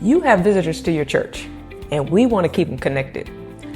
You have visitors to your church, and we want to keep them connected.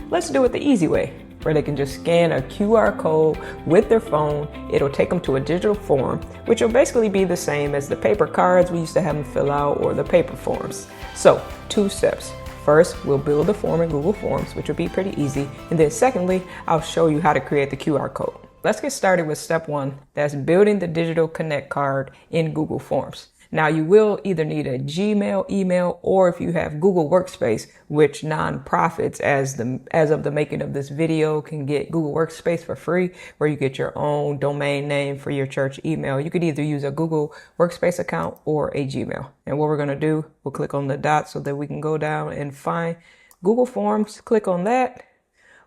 Let's do it the easy way, where they can just scan a QR code with their phone. It'll take them to a digital form, which will basically be the same as the paper cards we used to have them fill out or the paper forms. So, 2 steps. First, we'll build the form in Google Forms, which will be pretty easy. And then secondly, I'll show you how to create the QR code. Let's get started with step 1. That's building the digital connect card in Google Forms. Now, you will either need a Gmail email, or if you have Google Workspace, which nonprofits as of the making of this video can get Google Workspace for free, where you get your own domain name for your church email. You could either use a Google Workspace account or a Gmail. And what we're going to do, we'll click on the dot so that we can go down and find Google Forms. Click on that,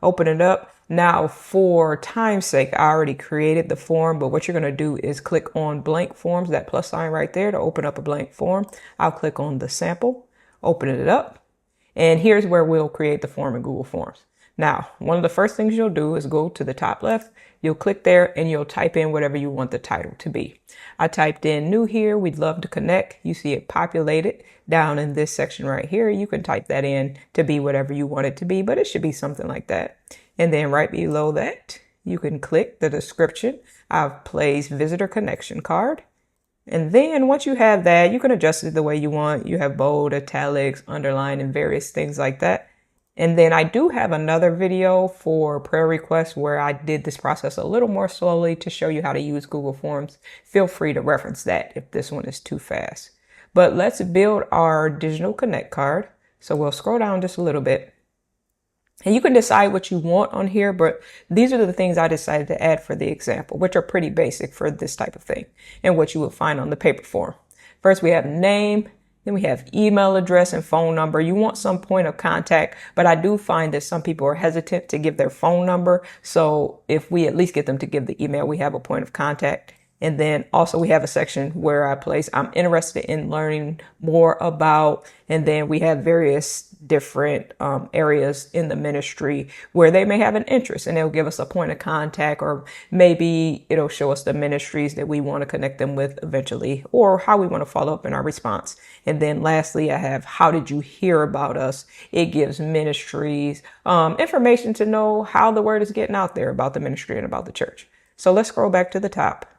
open it up. Now, for time's sake, I already created the form, but what you're going to do is click on blank forms, that plus sign right there to open up a blank form. I'll click on the sample, open it up, and here's where we'll create the form in Google Forms. Now, one of the first things you'll do is go to the top left. You'll click there and you'll type in whatever you want the title to be. I typed in new here. We'd love to connect. You see it populated down in this section right here. You can type that in to be whatever you want it to be, but it should be something like that. And then right below that, you can click the description. I've placed visitor connection card. And then once you have that, you can adjust it the way you want. You have bold, italics, underline, and various things like that. And then I do have another video for prayer requests where I did this process a little more slowly to show you how to use Google Forms. Feel free to reference that if this one is too fast. But let's build our digital connect card. So we'll scroll down just a little bit. And you can decide what you want on here, but these are the things I decided to add for the example, which are pretty basic for this type of thing and what you would find on the paper form. First, we have name. Then we have email address and phone number. You want some point of contact, but I do find that some people are hesitant to give their phone number. So if we at least get them to give the email, we have a point of contact. And then also we have a section where I place, I'm interested in learning more about, and then we have various different areas in the ministry where they may have an interest, and they'll give us a point of contact, or maybe it'll show us the ministries that we want to connect them with eventually, or how we want to follow up in our response. And then lastly, I have, how did you hear about us? It gives ministries information to know how the word is getting out there about the ministry and about the church. So let's scroll back to the top.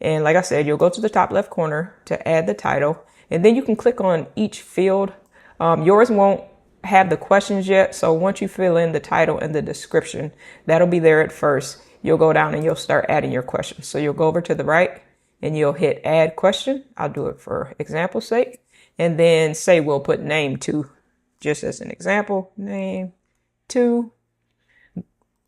And like I said, you'll go to the top left corner to add the title, and then you can click on each field. Yours won't have the questions yet. So once you fill in the title and the description, that'll be there at first. You'll go down and you'll start adding your questions. So you'll go over to the right and you'll hit add question. I'll do it for example's sake. And then say we'll put name 2, just as an example, name 2.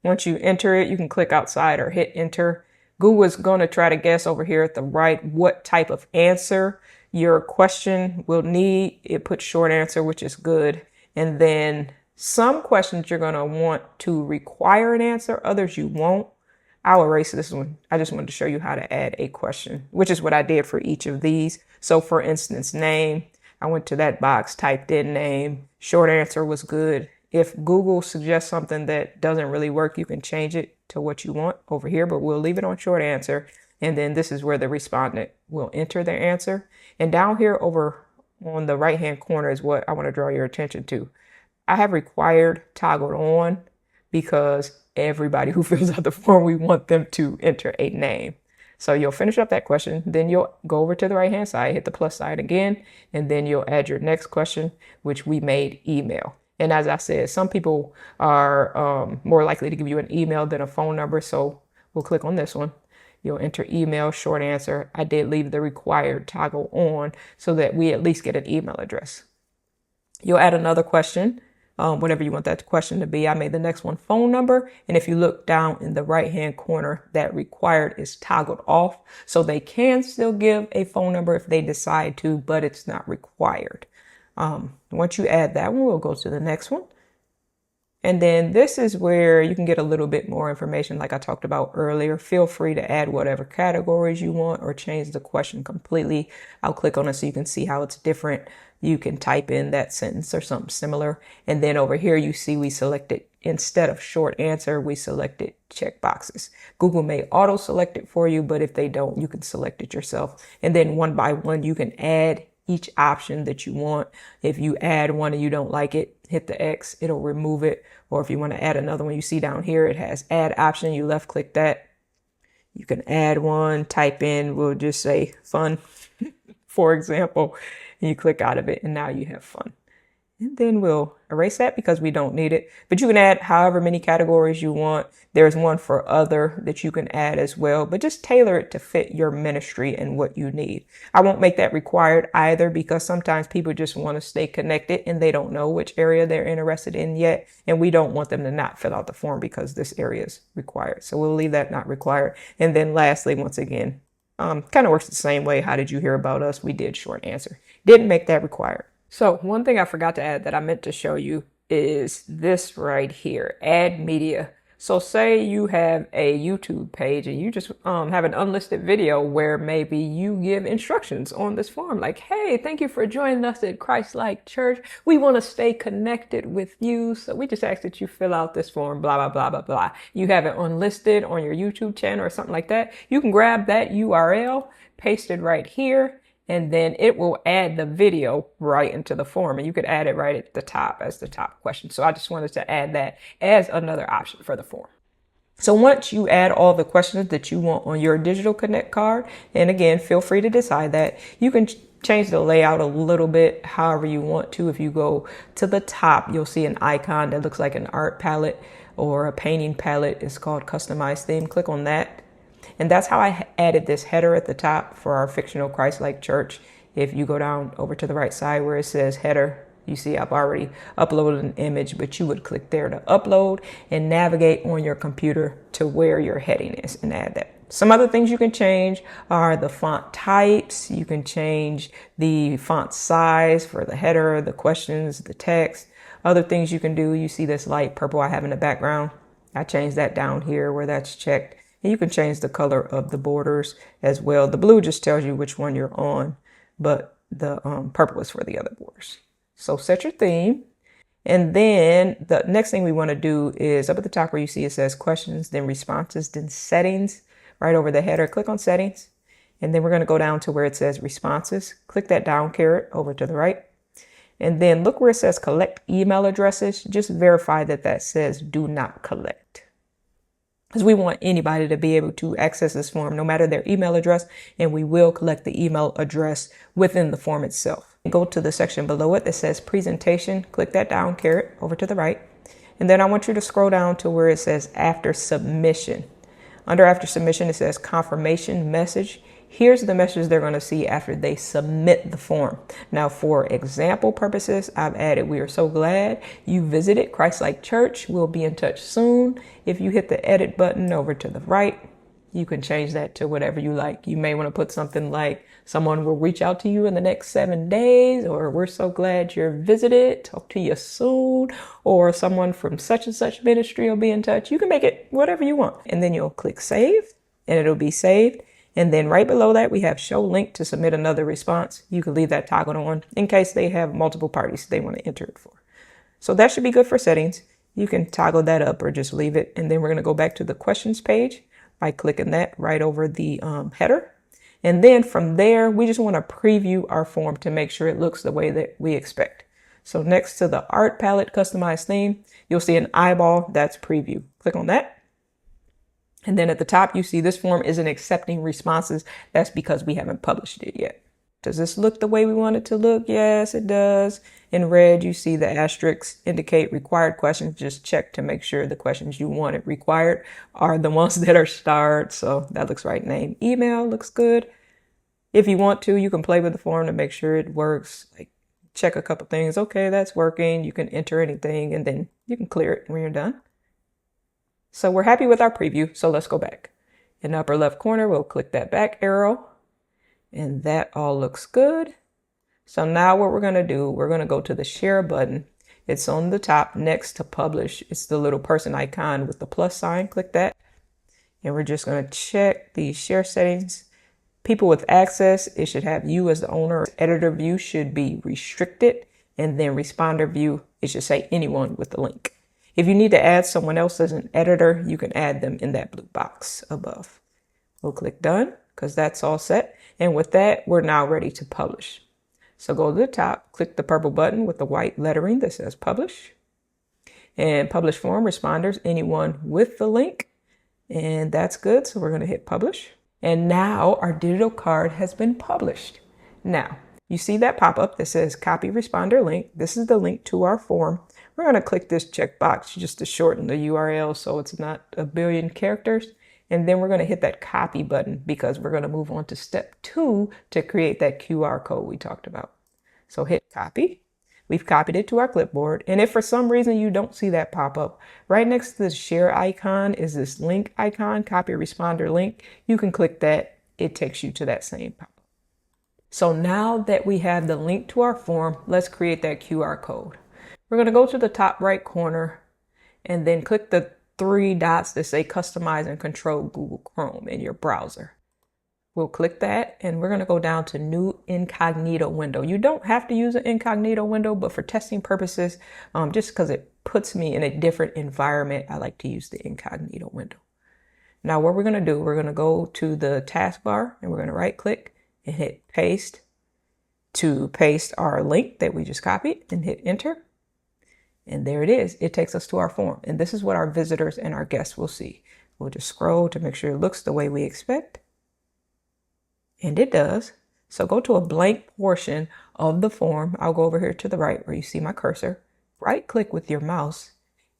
Once you enter it, you can click outside or hit enter. Google is going to try to guess over here at the right what type of answer your question will need. It puts short answer, which is good. And then some questions you're going to want to require an answer. Others you won't. I'll erase this one. I just wanted to show you how to add a question, which is what I did for each of these. So for instance, name, I went to that box, typed in name. Short answer was good. If Google suggests something that doesn't really work, you can change it to what you want over here, but we'll leave it on short answer. And then this is where the respondent will enter their answer. And down here over on the right-hand corner is what I want to draw your attention to. I have required toggled on because everybody who fills out the form, we want them to enter a name. So you'll finish up that question, then you'll go over to the right-hand side, hit the plus sign again, and then you'll add your next question, which we made email. And as I said, some people are more likely to give you an email than a phone number. So we'll click on this one. You'll enter email, short answer. I did leave the required toggle on so that we at least get an email address. You'll add another question, whatever you want that question to be. I made the next one phone number. And if you look down in the right-hand corner, that required is toggled off. So they can still give a phone number if they decide to, but it's not required. Once you add that one, we'll go to the next one. And then this is where you can get a little bit more information like I talked about earlier. Feel free to add whatever categories you want or change the question completely. I'll click on it so you can see how it's different. You can type in that sentence or something similar. And then over here, you see we selected, instead of short answer, we selected check boxes. Google may auto select it for you, but if they don't, you can select it yourself. And then one by one, you can add each option that you want. If you add one and you don't like it, hit the X, it'll remove it. Or if you want to add another one, you see down here, it has add option. You left click that. You can add one, type in, we'll just say fun, for example, and you click out of it and now you have fun. And then we'll erase that because we don't need it. But you can add however many categories you want. There's one for other that you can add as well, but just tailor it to fit your ministry and what you need. I won't make that required either because sometimes people just want to stay connected and they don't know which area they're interested in yet. And we don't want them to not fill out the form because this area is required. So we'll leave that not required. And then lastly, once again, kind of works the same way. How did you hear about us? We did short answer. Didn't make that required. So one thing I forgot to add that I meant to show you is this right here, add media. So say you have a YouTube page and you just have an unlisted video where maybe you give instructions on this form like, hey, thank you for joining us at Christ-like Church. We want to stay connected with you. So we just ask that you fill out this form, blah, blah, blah, blah, blah. You have it unlisted on your YouTube channel or something like that. You can grab that URL, paste it right here, and then it will add the video right into the form. And you could add it right at the top as the top question. So I just wanted to add that as another option for the form. So once you add all the questions that you want on your digital connect card, and again, feel free to decide that, you can change the layout a little bit however you want to. If you go to the top, you'll see an icon that looks like an art palette or a painting palette. It's called Customize Theme. Click on that. And that's how I added this header at the top for our fictional Christ-like church. If you go down over to the right side where it says header, you see I've already uploaded an image, but you would click there to upload and navigate on your computer to where your heading is and add that. Some other things you can change are the font types. You can change the font size for the header, the questions, the text. Other things you can do, you see this light purple I have in the background. I changed that down here where that's checked. And you can change the color of the borders as well. The blue just tells you which one you're on, but the purple is for the other borders. So set your theme. And then the next thing we want to do is up at the top where you see it says questions, then responses, then settings, right over the header. Click on settings. And then we're going to go down to where it says responses. Click that down caret over to the right. And then look where it says collect email addresses. Just verify that that says do not collect. Because we want anybody to be able to access this form, no matter their email address, and we will collect the email address within the form itself. Go to the section below it that says presentation, click that down caret over to the right. And then I want you to scroll down to where it says after submission. Under after submission, it says confirmation message. Here's the message they're going to see after they submit the form. Now, for example purposes, I've added, we are so glad you visited Christ-like Church. We'll be in touch soon. If you hit the edit button over to the right, you can change that to whatever you like. You may want to put something like someone will reach out to you in the next 7 days, or we're so glad you're visited. Talk to you soon, or someone from such and such ministry will be in touch. You can make it whatever you want. And then you'll click save and it'll be saved. And then right below that, we have show link to submit another response. You can leave that toggled on in case they have multiple parties they want to enter it for. So that should be good for settings. You can toggle that up or just leave it. And then we're going to go back to the questions page by clicking that right over the header. And then from there, we just want to preview our form to make sure it looks the way that we expect. So next to the art palette customized theme, you'll see an eyeball. That's preview. Click on that. And then at the top, you see this form isn't accepting responses. That's because we haven't published it yet. Does this look the way we want it to look? Yes, it does. In red, you see the asterisks indicate required questions. Just check to make sure the questions you wanted required are the ones that are starred. So that looks right. Name, email looks good. If you want to, you can play with the form to make sure it works. Like check a couple things. Okay, that's working. You can enter anything and then you can clear it when you're done. So we're happy with our preview. So let's go back. In the upper left corner, we'll click that back arrow. And that all looks good. So now what we're going to do, we're going to go to the share button. It's on the top next to publish. It's the little person icon with the plus sign. Click that. And we're just going to check the share settings. People with access, it should have you as the owner. Editor view should be restricted. And then responder view, it should say anyone with the link. If you need to add someone else as an editor, you can add them in that blue box above. We'll click done because that's all set. And with that, we're now ready to publish. So go to the top, click the purple button with the white lettering that says publish, and publish form responders, anyone with the link. And that's good. So we're going to hit publish. And now our digital card has been published. Now you see that pop up that says copy responder link. This is the link to our form. We're going to click this checkbox just to shorten the URL so it's not a billion characters. And then we're going to hit that copy button because we're going to move on to step 2 to create that QR code we talked about. So hit copy. We've copied it to our clipboard. And if for some reason you don't see that pop up, right next to the share icon is this link icon, copy responder link. You can click that. It takes you to that same pop up. So now that we have the link to our form, let's create that QR code. We're going to go to the top right corner and then click the 3 dots that say customize and control Google Chrome in your browser. We'll click that and we're going to go down to new incognito window. You don't have to use an incognito window, but for testing purposes, just because it puts me in a different environment, I like to use the incognito window. Now what we're going to do, we're going to go to the taskbar and we're going to right click and hit paste to paste our link that we just copied and hit enter. And there it is. It takes us to our form. And this is what our visitors and our guests will see. We'll just scroll to make sure it looks the way we expect. And it does. So go to a blank portion of the form. I'll go over here to the right where you see my cursor. Right click with your mouse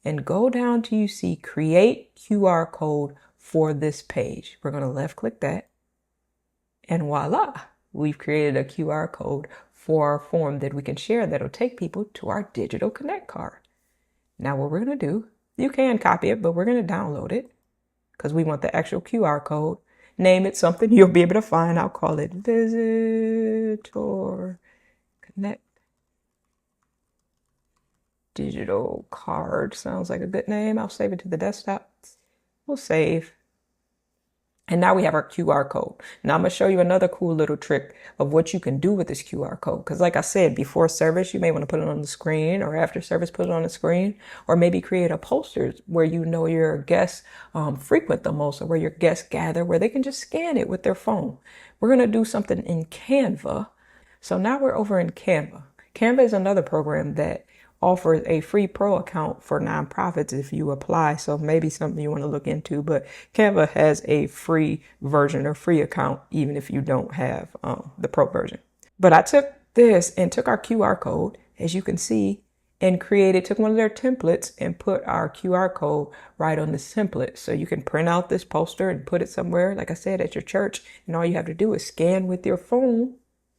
and go down to you see create QR code for this page. We're going to left click that. And voila, we've created a QR code for our form that we can share that'll take people to our digital connect card. Now what we're going to do, you can copy it, but we're going to download it because we want the actual QR code. Name it something you'll be able to find. I'll call it Visitor Connect Digital Card. Sounds like a good name. I'll save it to the desktop. We'll save. And now we have our QR code. Now I'm going to show you another cool little trick of what you can do with this QR code. Because like I said, before service, you may want to put it on the screen, or after service, put it on the screen, or maybe create a poster where you know your guests frequent the most, or where your guests gather, where they can just scan it with their phone. We're going to do something in Canva. So now we're over in Canva. Canva is another program that offers a free pro account for nonprofits if you apply. So maybe something you want to look into, but Canva has a free version or free account, even if you don't have the pro version. But I took this and took our QR code, as you can see, and took one of their templates and put our QR code right on this template. So you can print out this poster and put it somewhere, like I said, at your church. And all you have to do is scan with your phone.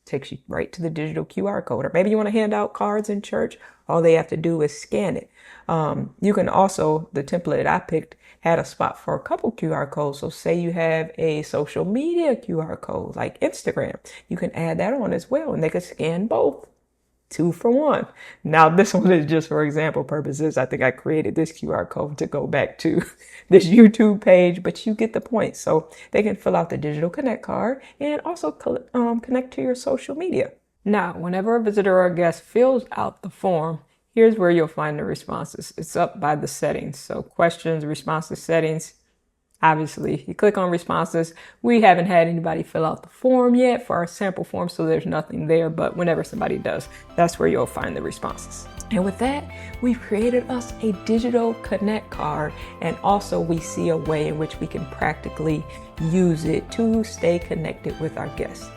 Takes you right to the digital QR code. Or maybe you want to hand out cards in church. All they have to do is scan it. You can also, the template I picked had a spot for a couple QR codes. So say you have a social media QR code like Instagram, you can add that on as well and they can scan both. 2 for 1. Now this one is just for example purposes. I think I created this QR code to go back to this YouTube page, but you get the point. So they can fill out the digital connect card and also connect to your social media. Now, whenever a visitor or a guest fills out the form, here's where you'll find the responses. It's up by the settings. So questions, responses, settings. Obviously, you click on responses. We haven't had anybody fill out the form yet for our sample form, so there's nothing there. But whenever somebody does, that's where you'll find the responses. And with that, we've created us a digital connect card. And also we see a way in which we can practically use it to stay connected with our guests.